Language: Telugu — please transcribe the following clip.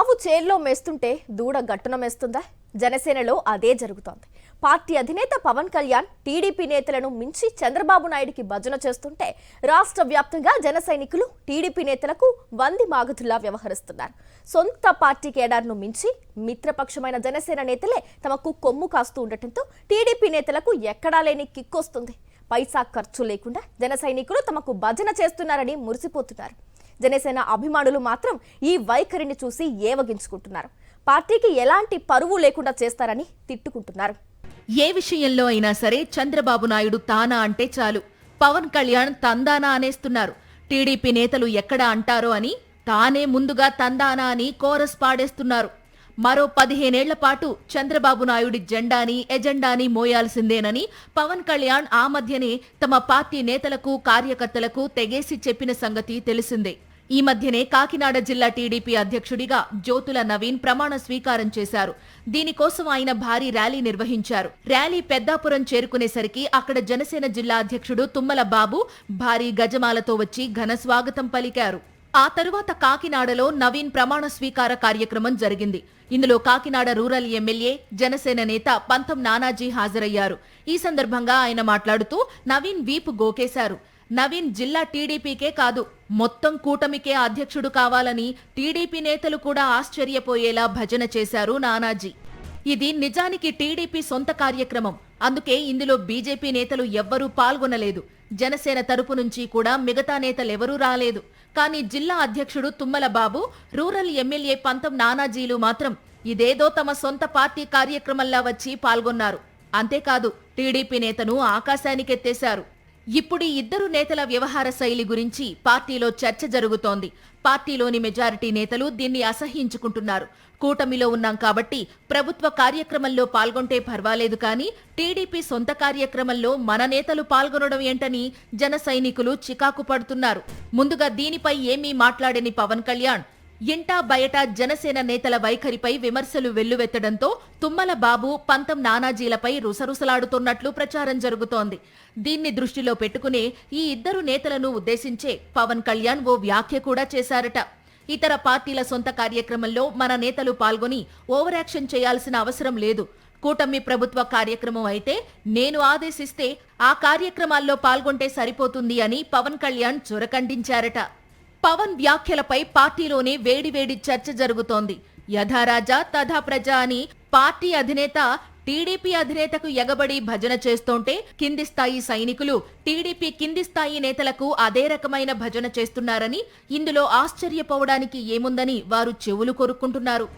ఆవు చేల్లో మేస్తుంటే దూడ గట్టున మేస్తుందా? జనసేనలో అదే జరుగుతోంది. పార్టీ అధినేత పవన్ కళ్యాణ్ టీడీపీ నేతలను మించి చంద్రబాబు నాయుడికి భజన చేస్తుంటే రాష్ట్ర వ్యాప్తంగా జన సైనికులు టీడీపీ నేతలకు వంది మాగతుల్లా వ్యవహరిస్తున్నారు. సొంత పార్టీ కేడర్ను మించి మిత్రపక్షమైన జనసేన నేతలే తమకు కొమ్ము కాస్తూ ఉండటంతో టీడీపీ నేతలకు ఎక్కడా లేని కిక్కొస్తుంది. పైసా ఖర్చు లేకుండా జన సైనికులు తమకు భజన చేస్తున్నారని మురిసిపోతున్నారు. జనసేన అభిమానులు మాత్రం ఈ వైఖరిని చూసి ఏవగించుకుంటున్నారు. పార్టీకి ఎలాంటి పరువు లేకుండా చేస్తారని తిట్టుకుంటున్నారు. ఏ విషయంలో అయినా సరే చంద్రబాబు నాయుడు తానా అంటే చాలు పవన్ కళ్యాణ్ తందానా అనేస్తున్నారు. టీడీపీ నేతలు ఎక్కడ అంటారో అని తానే ముందుగా తందానా అని కోరస్ పాడేస్తున్నారు. మరో 15 ఏళ్ల పాటు చంద్రబాబు నాయుడి జెండాని ఎజెండాని మోయాల్సిందేనని పవన్ కళ్యాణ్ ఆ మధ్యనే తమ పార్టీ నేతలకు కార్యకర్తలకు తెగేసి చెప్పిన సంగతి తెలిసిందే. ఈ మధ్యనే కాకినాడ జిల్లా టీడీపీ అధ్యక్షుడిగా జ్యోతుల నవీన్ ప్రమాణ స్వీకారం చేశారు. దీనికోసం ఆయన భారీ ర్యాలీ నిర్వహించారు. ర్యాలీ పెద్దాపురం చేరుకునేసరికి అక్కడ జనసేన జిల్లా అధ్యక్షుడు తుమ్మల బాబు భారీ గజమాలతో వచ్చి ఘన స్వాగతం పలికారు. ఆ తరువాత కాకినాడలో నవీన్ ప్రమాణ స్వీకార కార్యక్రమం జరిగింది. ఇందులో కాకినాడ రూరల్ ఎమ్మెల్యే జనసేన నేత పంతం నానాజీ హాజరయ్యారు. ఈ సందర్భంగా ఆయన మాట్లాడుతూ నవీన్ వీపు గోకేశారు. నవీన్ జిల్లా టీడీపీకే కాదు మొత్తం కూటమికే అధ్యక్షుడు కావాలని టీడీపీ నేతలు కూడా ఆశ్చర్యపోయేలా భజన చేశారు నానాజీ. ఇది నిజానికి టీడీపీ సొంత కార్యక్రమం. అందుకే ఇందులో బీజేపీ నేతలు ఎవ్వరూ పాల్గొనలేదు. జనసేన తరపు నుంచి కూడా మిగతా నేతలెవరూ రాలేదు. కానీ జిల్లా అధ్యక్షుడు తుమ్మల బాబు, రూరల్ ఎమ్మెల్యే పంతం నానాజీలు మాత్రం ఇదేదో తమ సొంత పార్టీ కార్యక్రమంలా వచ్చి పాల్గొన్నారు. అంతేకాదు టీడీపీ నేతను ఆకాశానికెత్తేశారు. ఇప్పుడు ఇద్దరు నేతల వ్యవహార శైలి గురించి పార్టీలో చర్చ జరుగుతోంది. పార్టీలోని మెజారిటీ నేతలు దీన్ని అసహ్యించుకుంటున్నారు. కూటమిలో ఉన్నాం కాబట్టి ప్రభుత్వ కార్యక్రమంలో పాల్గొంటే పర్వాలేదు, కానీ టీడీపీ సొంత కార్యక్రమంలో మన నేతలు పాల్గొనడం ఏంటని జన సైనికులు చికాకు పడుతున్నారు. ముందుగా దీనిపై ఏమీ మాట్లాడని పవన్ కళ్యాణ్ ఇంటా బయట జనసేన నేతల వైఖరిపై విమర్శలు వెల్లువెత్తడంతో తుమ్మల బాబు, పంతం నానాజీలపై రుసరుసలాడుతున్నట్లు ప్రచారం జరుగుతోంది. దీన్ని దృష్టిలో పెట్టుకునే ఈ ఇద్దరు నేతలను ఉద్దేశించే పవన్ కళ్యాణ్ ఓ వ్యాఖ్య కూడా చేశారట. ఇతర పార్టీల సొంత కార్యక్రమంలో మన నేతలు పాల్గొని ఓవర్ యాక్షన్ చేయాల్సిన అవసరం లేదు. కూటమి ప్రభుత్వ కార్యక్రమం అయితే నేను ఆదేశిస్తే ఆ కార్యక్రమాల్లో పాల్గొంటే సరిపోతుంది అని పవన్ కళ్యాణ్ చొరకండించారట. పవన్ వ్యాఖ్యలపై పార్టీలోనే వేడివేడి చర్చ జరుగుతోంది. యథా రాజా తథా ప్రజ అని పార్టీ అధినేత టీడీపీ అధినేతకు ఎగబడి భజన చేస్తోంటే కింది స్థాయి సైనికులు టీడీపీ కింది స్థాయి నేతలకు అదే రకమైన భజన చేస్తున్నారని, ఇందులో ఆశ్చర్యపోవడానికి ఏముందని వారు చెవులు కొరుక్కుంటున్నారు.